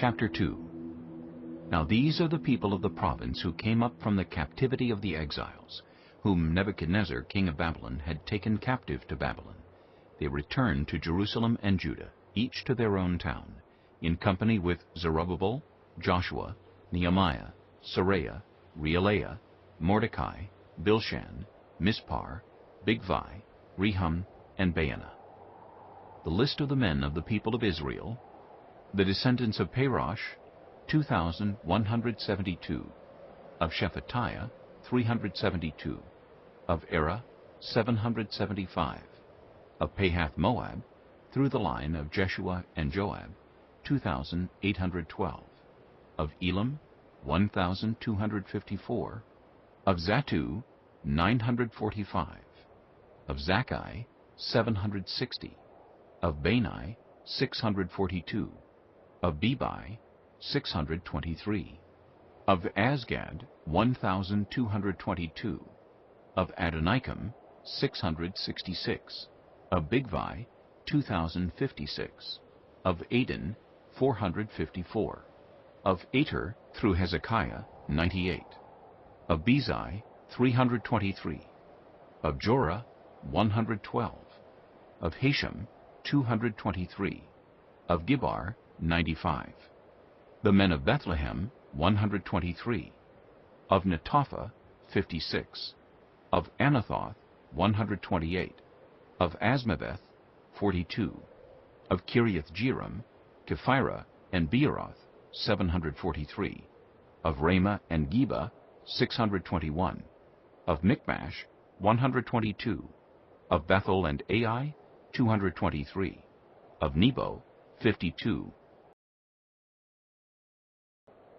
Chapter 2. Now these are the people of the province who came up from the captivity of the exiles, whom Nebuchadnezzar king of Babylon had taken captive to Babylon. They returned to Jerusalem and Judah, each to their own town, in company with Zerubbabel, Joshua, Nehemiah, Seraiah, Reelaiah, Mordecai, Bilshan, Mispar, Bigvai, Rehum, and Baanah. The list of the men of the people of Israel: the descendants of Parosh, 2,172, of Shephatiah, 372, of Era, 775, of Pahath-Moab, through the line of Jeshua and Joab, 2,812, of Elam, 1,254, of Zattu, 945, of Zakkai, 760, of Bani, 642, of Bebai, 623, of Azgad, 1,222, of Adonikam, 666, of Bigvai, 2,056, of Adin, 454, of Ater through Hezekiah, 98, of Bezai, 323, of Jorah, 112, of Hashem, 223, of Gibbar, 95. The men of Bethlehem, 123, of Netopha, 56, of Anathoth, 128, of Asmaveth, 42, of Kiriath-Jearim, Kephirah, and Beeroth, 743, of Ramah and Geba, 621, of Michmash, 122, of Bethel and Ai, 223, of Nebo, 52,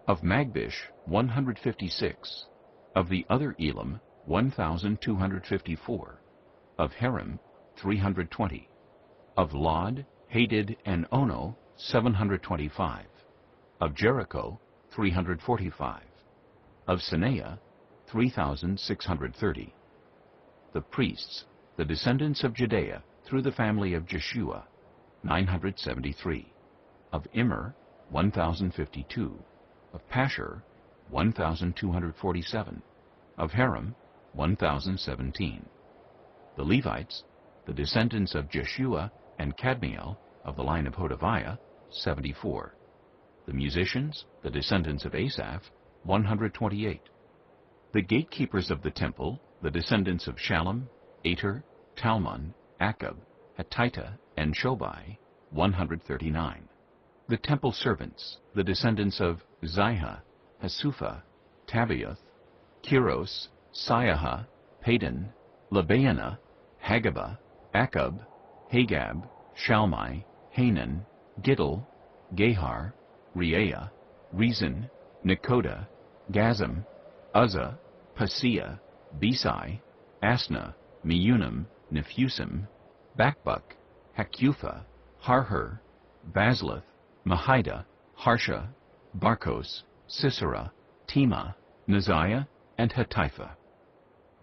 of Magbish, 156, of the other Elam, 1,254, of Harim, 320, of Lod, Hadid, and Ono, 725, of Jericho, 345, of Sineah, 3,630. The priests, the descendants of Judea, through the family of Jeshua, 973, of Immer, 1,052, of Pashur, 1,247, of Harim, 1,017. The Levites, the descendants of Jeshua and Kadmiel, of the line of Hodaviah, 74. The musicians, the descendants of Asaph, 128. The gatekeepers of the temple, the descendants of Shallum, Ater, Talmon, Akab, Hatita, and Shobai, 139. The temple servants, the descendants of Ziha, Hasupha, Tabioth, Kiros, Siaha, Padon, Lebaanah, Hagabah, Akab, Hagab, Shalmai, Hanan, Giddel, Gehar, Reaiah, Rezin, Nekoda, Gazam, Uzzah, Paseah, Besai, Asna, Meunim, Nephusim, Bakbuk, Hakupha, Harhur, Bazluth, Mahida, Harsha, Barkos, Sisera, Tema, Neziah, and Hatipha.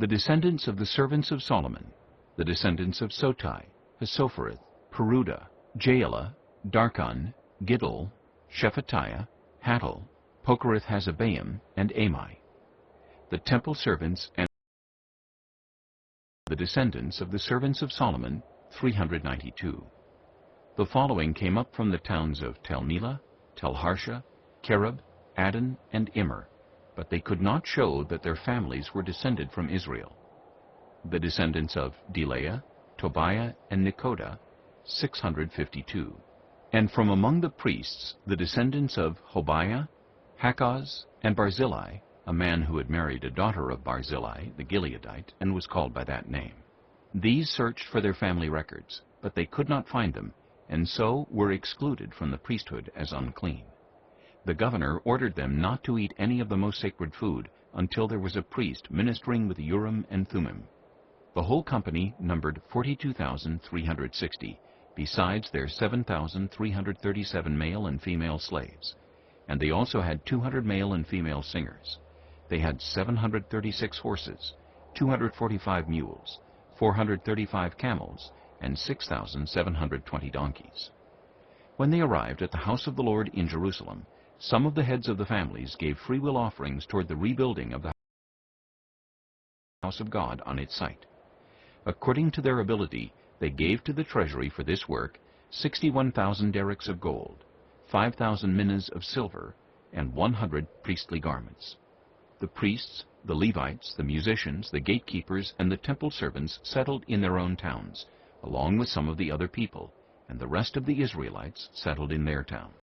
The descendants of the servants of Solomon, the descendants of Sotai, Hasophereth, Peruda, Jaela, Darkon, Giddel, Shephatiah, Hattil, Pokereth-Hazzebaim, and Amai. The temple servants and the descendants of the servants of Solomon, 392. The following came up from the towns of Tel-Melah, Tel-Harsha, Kerub, Adon, and Immer, but they could not show that their families were descended from Israel. The descendants of Delaiah, Tobiah, and Nekoda, 652. And from among the priests, the descendants of Hobiah, Hakkoz, and Barzillai, a man who had married a daughter of Barzillai, the Gileadite, and was called by that name. These searched for their family records, but they could not find them, and so were excluded from the priesthood as unclean. The governor ordered them not to eat any of the most sacred food until there was a priest ministering with Urim and Thummim. The whole company numbered 42,360, besides their 7,337 male and female slaves, and they also had 200 male and female singers. They had 736 horses, 245 mules, 435 camels, and 6,720 donkeys. When they arrived at the house of the Lord in Jerusalem, some of the heads of the families gave freewill offerings toward the rebuilding of the house of God on its site. According to their ability, they gave to the treasury for this work 61,000 derricks of gold, 5,000 minas of silver, and 100 priestly garments. The priests, the Levites, the musicians, the gatekeepers, and the temple servants settled in their own towns, along with some of the other people, and the rest of the Israelites settled in their towns.